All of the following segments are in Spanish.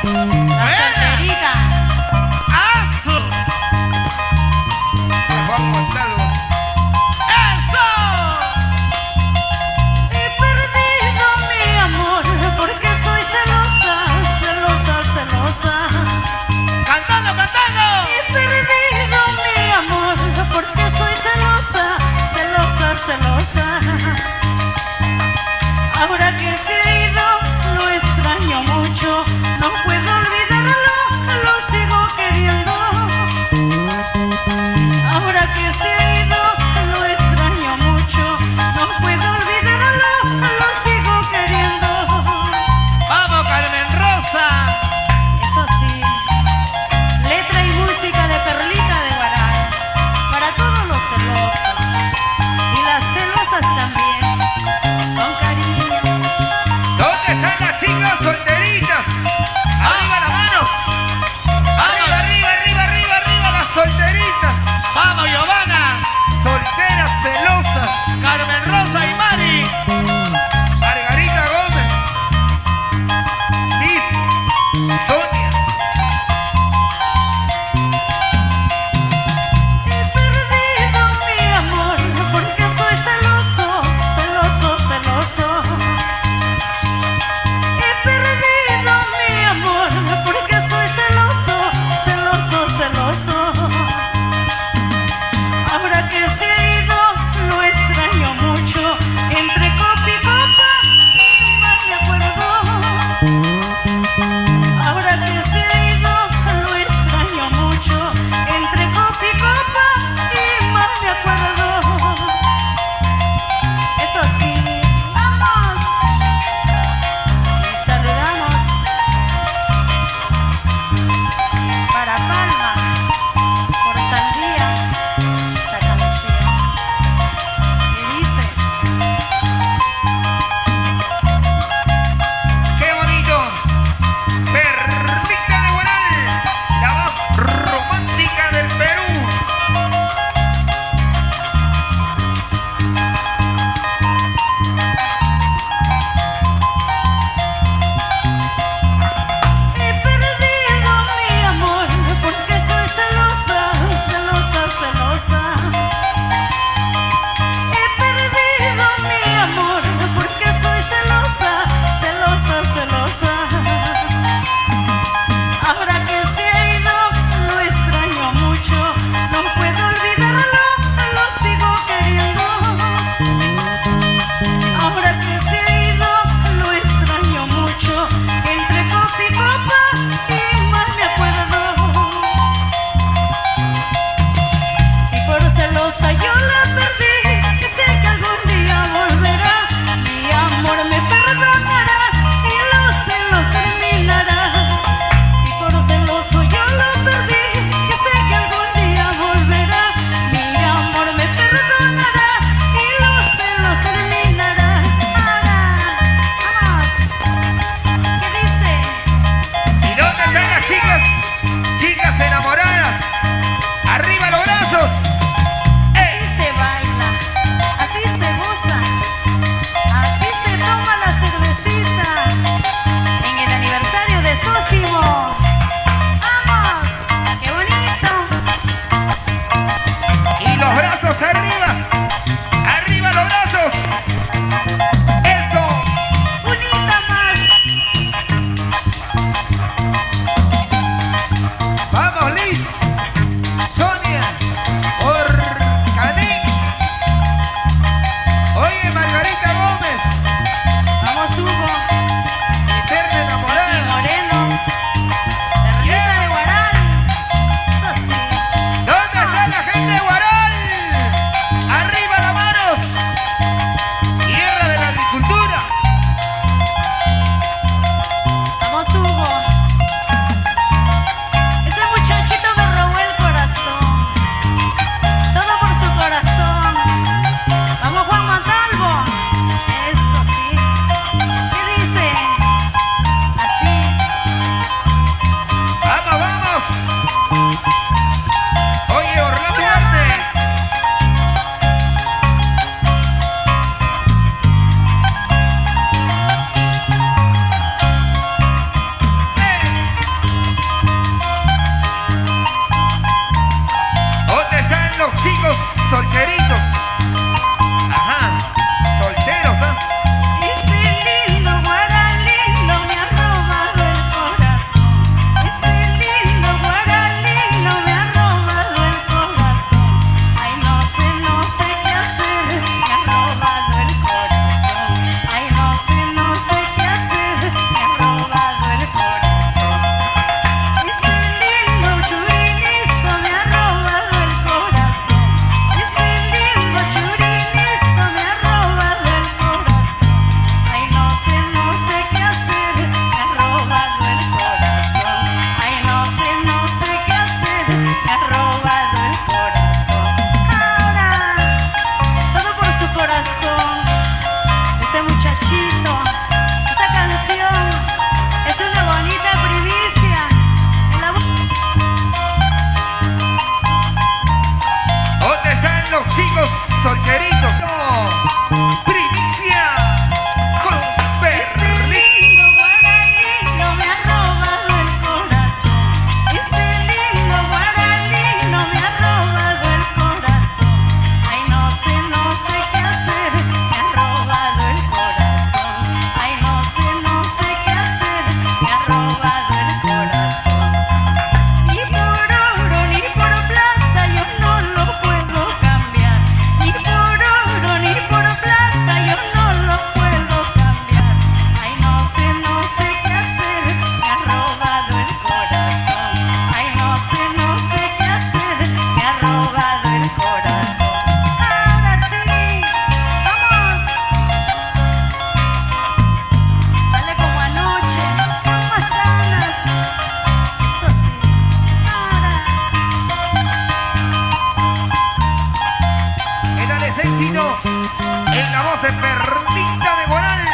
La solterita. ¡Aso! San Juan Montalvo. ¡Eso! He perdido mi amor porque soy celosa, celosa, celosa. ¡Cantando, cantando! He perdido mi amor porque soy celosa, celosa, celosa. Ahora que se ha ido, lo extraño mucho. No puedo olvidarlo, lo sigo queriendo. Ahora que se ha ido, lo extraño mucho. No puedo olvidarlo, lo sigo queriendo. ¡Vamos, Carmen Rosa! Eso sí, letra y música de Perlita de Guaral, para todos los celosos y las celosas también, con cariño. ¿Dónde están las chicas solteritas? ¡Arriba las manos! ¡Arriba, arriba, arriba, arriba, arriba las solteritas! ¡Vamos, Giovanna! Solteras celosas. ¡Carmen Rosa y Mari! Margarita Gómez. Liz. Sonia. He perdido mi amor porque soy celoso, celoso, celoso. He perdido mi amor porque soy celoso, celoso, celoso. Ahora que se ha ido, lo extraño mucho. Entre copia y éxitos en la voz de Perlita de Guaral.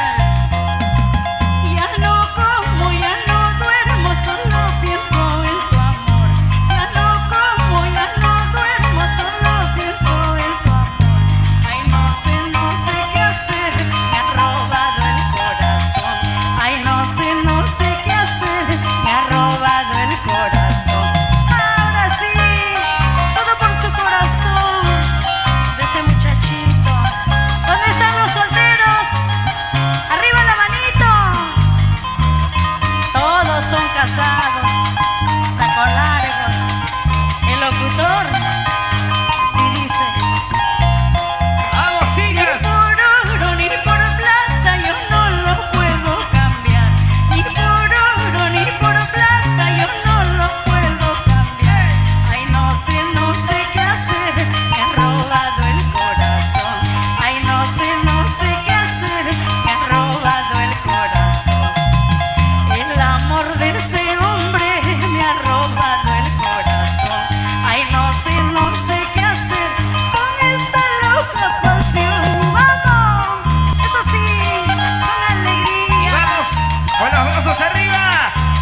Ya no como, ya no duermo, solo pienso en su amor. Ya no como, ya no duermo, solo pienso en su amor. Ay, no sé qué hacer, me ha robado el corazón. Ay, no sé qué hacer, me ha robado el corazón. Ahora sí, todo por su corazón, de ese muchachito. ¿Dónde están los solteros? ¡Arriba la manito! Todos son casados, saco largos. El locutor así dice: ¡Vamos, ni chicas! por oro ni por plata yo no lo puedo cambiar. Ni por oro ni por plata yo no lo puedo cambiar. Ay, no sé qué hacer, me ha robado el corazón. Ay, no sé qué hacer, me ha robado el corazón. El amor de ese hombre me ha robado el corazón. Ay, no sé qué hacer con esta loca pasión. ¡Vamos! Eso sí, con Y alegría. vamos con los brazos arriba.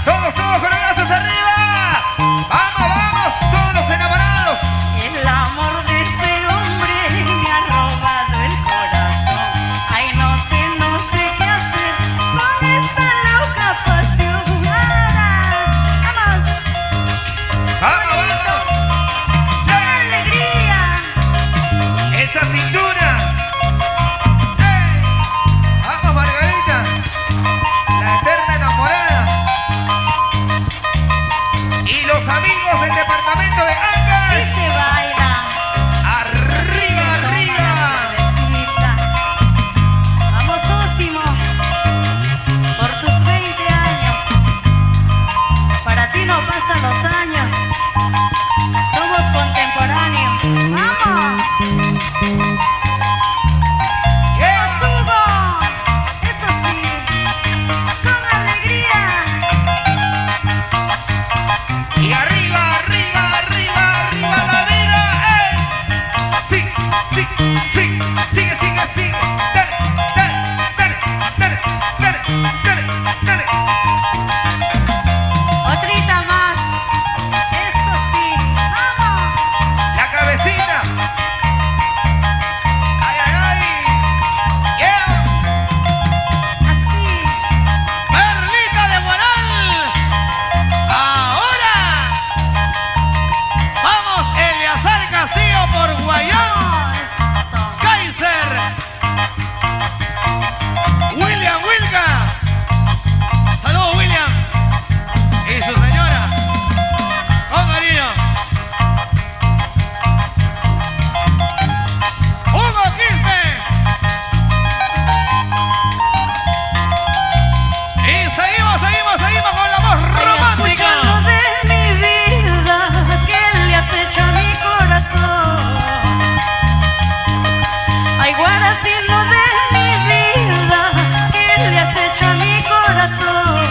Todos con los brazos arriba. Vamos, vamos, todos los enamorados. El amor de ese hombre me ha robado el corazón. Ay, no sé qué hacer con esta loca pasión. ¡Vamos! Vamos, vamos. ¡Con alegría! Esa cintura. ¡Ey! Vamos, Margarita, la eterna enamorada. Y los amigos del departamento de Sí Ancash. se baila. Arriba, arriba. Cervecita. Vamos, Ósimo, por tus 20 años. Para ti no pasan los años. Somos contemporáneos. ¡Vamos! Yeah. ¡Subo! Eso sí, con alegría. Y arriba, arriba, arriba, arriba la vida. ¡Ey! Sí, sí, sí. Sigue, sigue, sigue. Dale, dale, dale, dale, dale, dale, dale. Otrita más. Eso sí, vamos. La cabecita. Ay, ay, ay. Yeah. Así. Perlita de Guaral. Ahora. Vamos, Eleazar Castillo por Guayán. Eso. Kaiser. William Wilga. Saludos, William. Y su señora. Con cariño. Hugo Quispe. Y seguimos con la voz romántica. Escuchando de mi vida, ¿qué le has hecho a mi corazón? Ay, guaracino de mi vida, ¿qué le has hecho a mi corazón?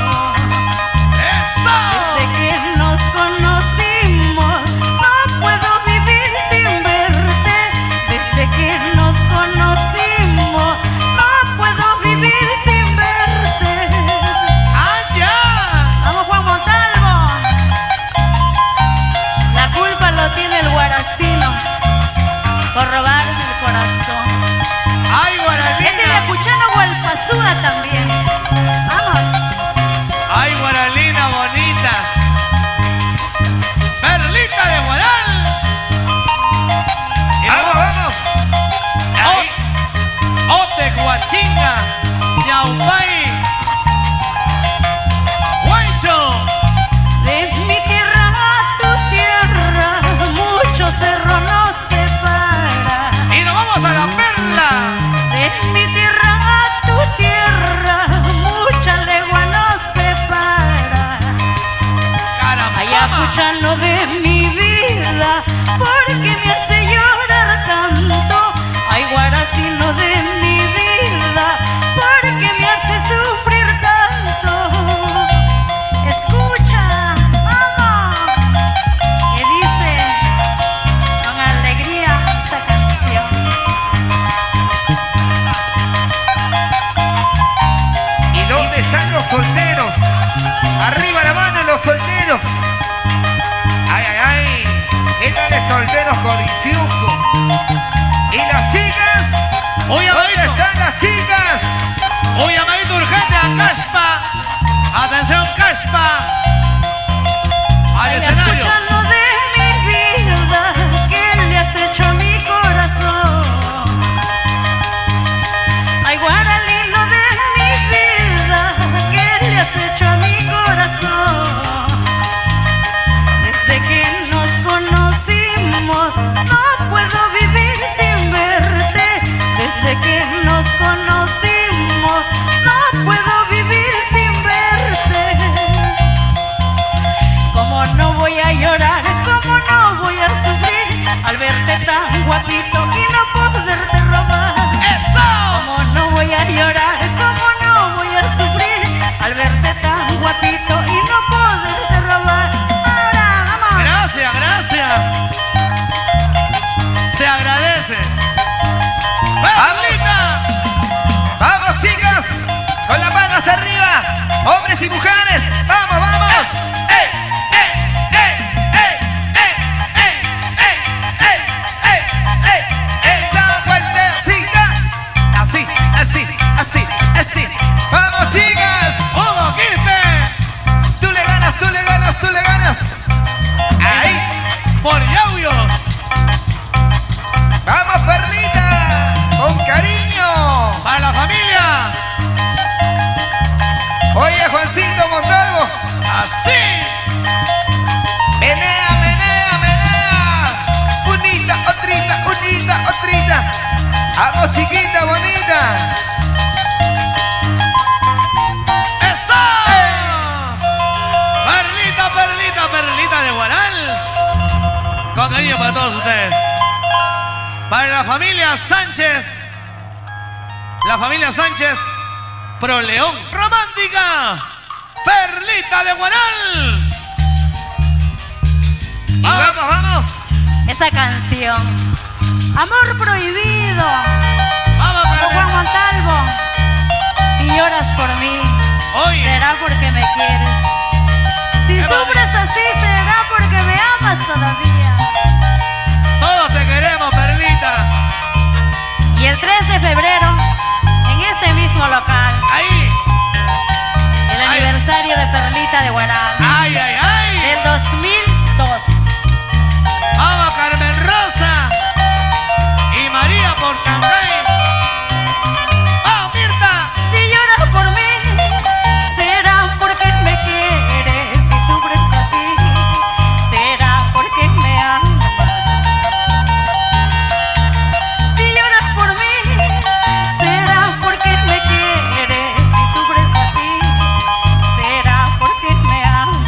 ¡Eso! Desde que nos conocimos, no puedo vivir sin verte. Desde que nos conocimos, no puedo vivir sin verte. ¡Allá! Vamos, Juan Montalvo. La culpa lo tiene el guaracino por robarme el corazón. ¡Ay, Ese de Guaralina! Acuchano Gualpazúa también. Vamos. ¡Ay, Guaralina bonita! ¡Perlita de Guaral! Y Vamos, vamos. Ahí. Ote Guachinga, Ñaupay, Huancho. De mi tierra a tu tierra, mucho cerro nos separa. Y nos vamos a la Perla. De mi tierra a tu tierra, mucha legua nos separa. Ay, Acuchano de mi vida, porque me hace llorar tanto. Ay, guaracino de mi vida, porque me haces hombres y mujeres. Vamos, vamos. ¡Ey, ey, ey, ey, ey, ey, ey, ey, ey, ey! Esa vueltecita. Así, así, así, así. Vamos, chicas. ¡Hugo Quispe! Tú le ganas, tú le ganas, tú le ganas. Ahí. Por Yauyos. Vamos, Perlita. Con cariño. Para la familia. Oye, Juancito Montalvo. Así. Menea, menea, menea. Unita, otrita, unita, otrita. Vamos, chiquita, bonita. ¡Eso! Perlita, perlita, perlita de Guaral. Con cariño para todos ustedes. Para la familia Sánchez. La familia Sánchez. Pro León. Romántica. Perlita de Guaral. Y vamos, vamos. Esa canción, Amor Prohibido, Vamos, con Juan Carmen. Montalvo. Si lloras por mí, Oye. será porque me quieres. Si Qué sufres así, será porque me amas todavía. Todos te queremos, Perlita. Y el 3 de febrero, en este mismo local, Ahí. el Ay. aniversario de Perlita de Guaral, Ay, ay, ay. del 2002. Vamos, Carmen Rosa. Y María por Chancay. ¡Vamos, Mirta! Si lloras por mí, será porque me quieres. Si sufres así, será porque me amas. Si lloras por mí, será porque me quieres. Si sufres así, será porque me amas.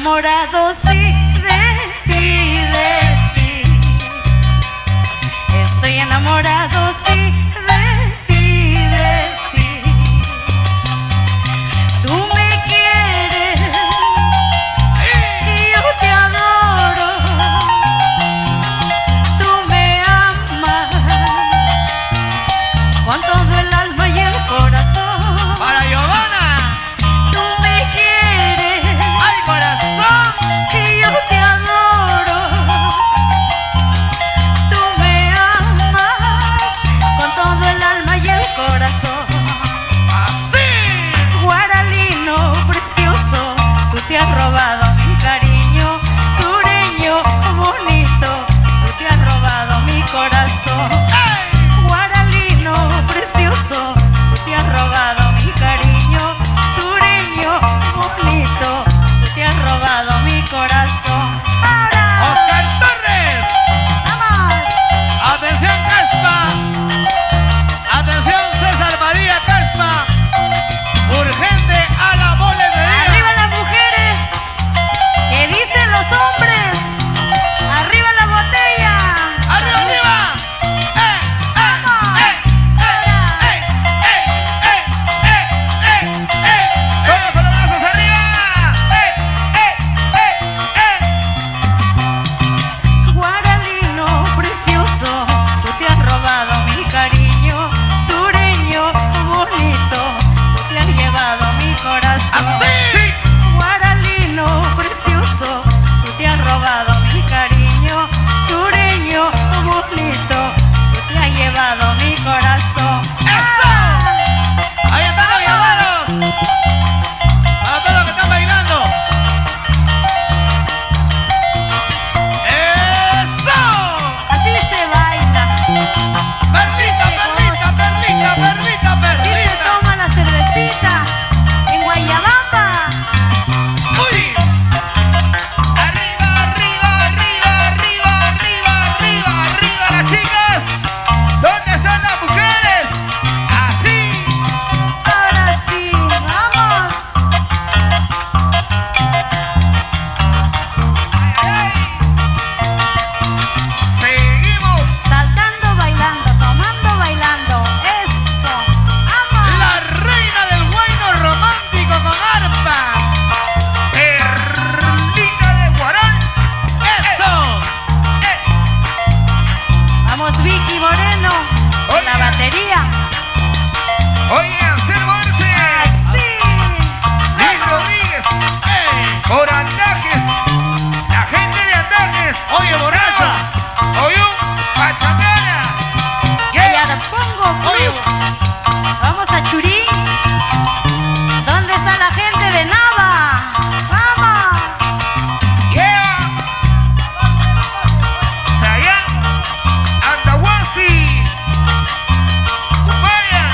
enamorado, sí, de ti, de ti. Estoy enamorado, sí, de ti, de ti. Tú me quieres y yo te adoro. Tú me amas con todo el alma y el corazón. Para Giovanna. Tú me quieres ¡Ay, corazón! y yo te adoro. Tú me amas con todo el alma y el corazón. ¡Así! Guaralino precioso, tú te has robado mi cariño. Sureño bonito, tú te has robado mi corazón. ¡Ey! Guaralino precioso, tú te has robado mi cariño. Sureño bonito, tú te has robado mi corazón. Ahora, ¡Oscar Torres! vamos. ¡Atención, Caspa! ¡Atención, César Badía, Caspa! ¡Urgente a la boletería! Arriba las mujeres, ¿qué dicen los hombres? Arriba la botella. ¡Arriba, arriba! Todos con los brazos arriba. Guaralino precioso, tú te has robado mi cariño. Sureño bonito, tú te has llevado mi corazón. ¡Así! Guaralino precioso, tú te has robado mi cariño. Sureño bonito, tú te has llevado mi corazón. ¡Eso! ¡Ahí están los llamados! Para todos los que están bailando. ¡Eso! Así se baila, ¡Perlita, perlita, perlita, perlita, así se perlita! toma la cervecita en Guayabamba. ¡Uy! Arriba, arriba, arriba, arriba, arriba, arriba, arriba las chicas. ¿Dónde están las mujeres? Así. Ahora sí, vamos. Ay, ay. Seguimos. Saltando, bailando, tomando, bailando. Eso, vamos. La reina del guayno romántico con arpa. Perlita de Guaral. ¡Eso! Vamos, Vicky Moreno, con la batería. Oye, Anselmo Arce. Así. Luis Rodríguez. ¡Ey! Por Andajes. La gente de Andajes. ¡Oye, borracho! Oyún, Pachacana. Ya le pongo Oye, plus. Vamos a Churín. ¿Dónde está la gente de Nava? Vamos. Yeah. Sayán, Andahuasi, Upaya,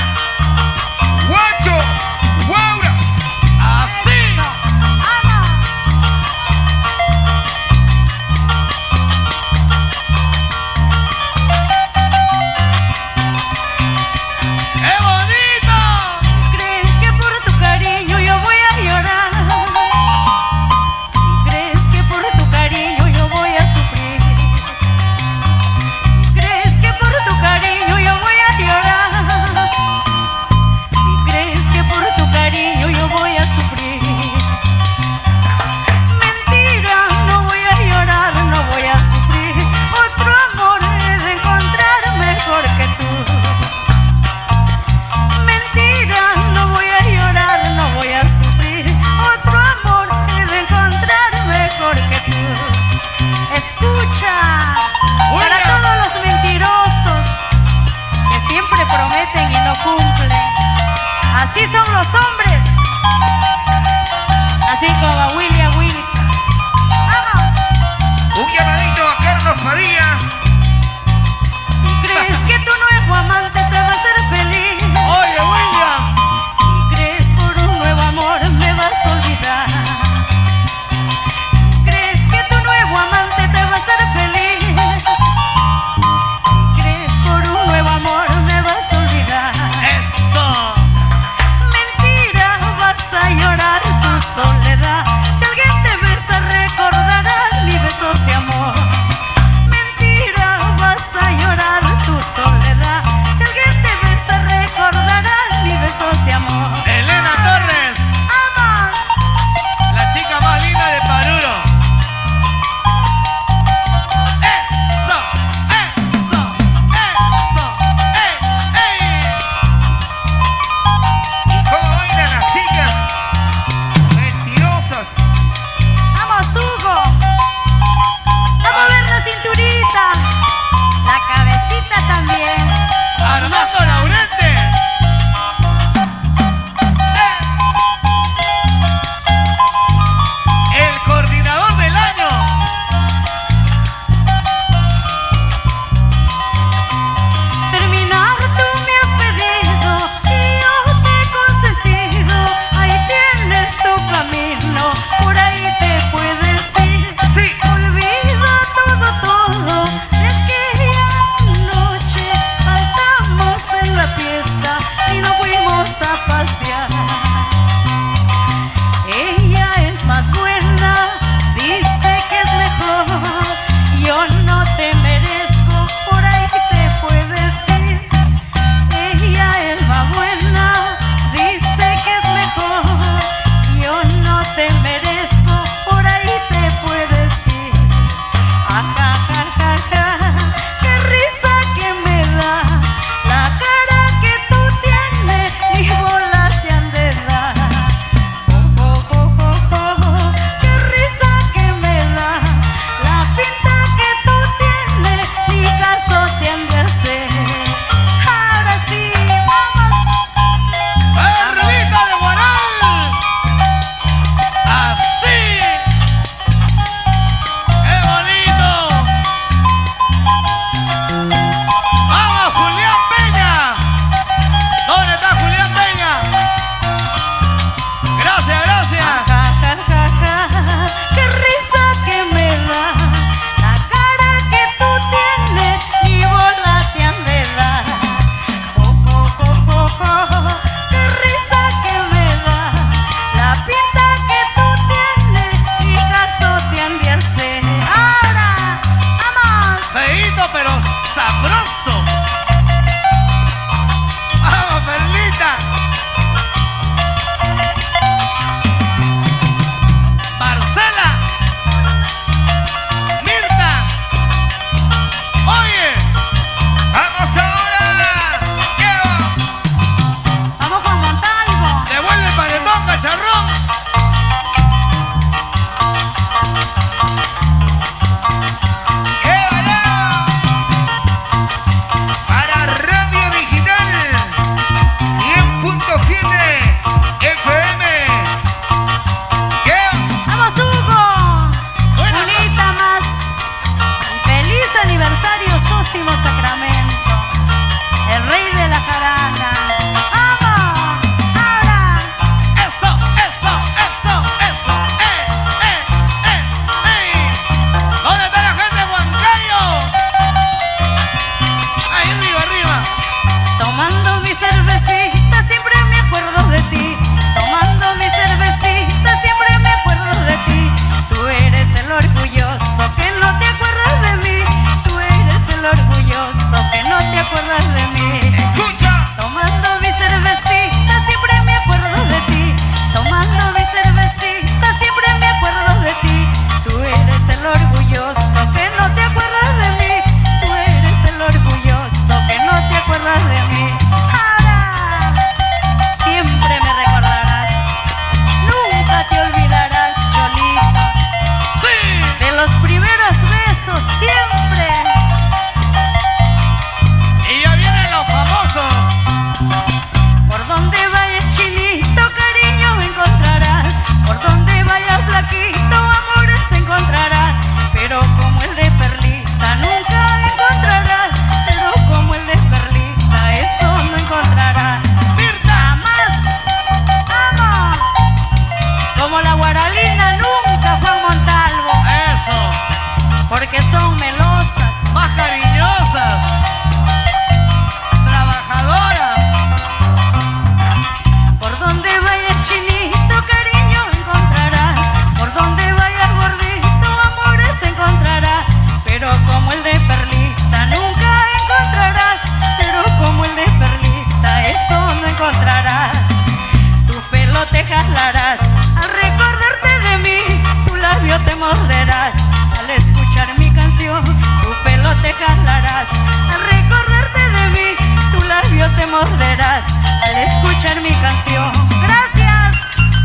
volverás. Al recordarte de mí, tu labio te morderás al escuchar mi canción. Gracias,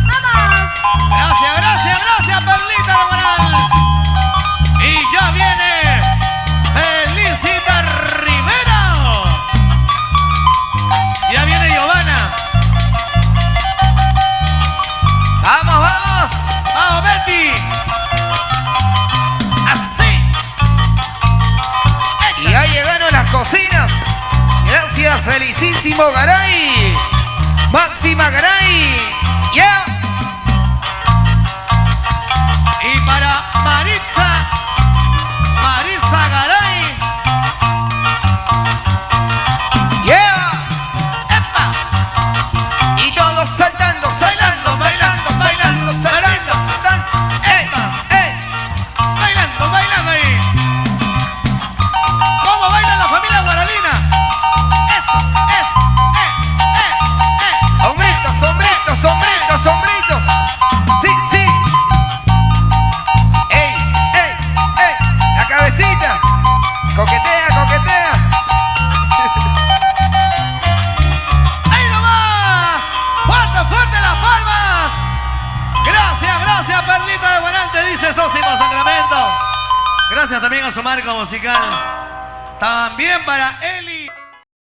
vamos. Gracias, gracias, gracias, Perlita de Guaral. Y ya viene Felicita Rivera. Ya viene Giovanna. ¡Vamos, vamos! ¡Vamos, Betty! ¡Así! Y ya llegaron las cocinas. Gracias, felicísimo Garay. Máxima Garay. ¡Ya! Y para Maritza Garay. ¡Ya! ¡Epa! Y todos saltando, saltando, bailando, bailando, saltando, saltando. ¡Ey! ¡Ey! Bailando, bailando ahí. ¿Cómo baila la familia guaralina? Eso, Hombritos, hombritos, hombritos, hombritos. Sí, sí. ¡Ey! ¡Ey! ¡Ey! La cabecita. Coquetea, coquetea. ¡Ahí nomás! ¡Fuerte, fuerte las palmas! Gracias, gracias, Perlita de Guaral, te dice Sósimo Sacramento. Gracias también a su marca musical. También para Eli.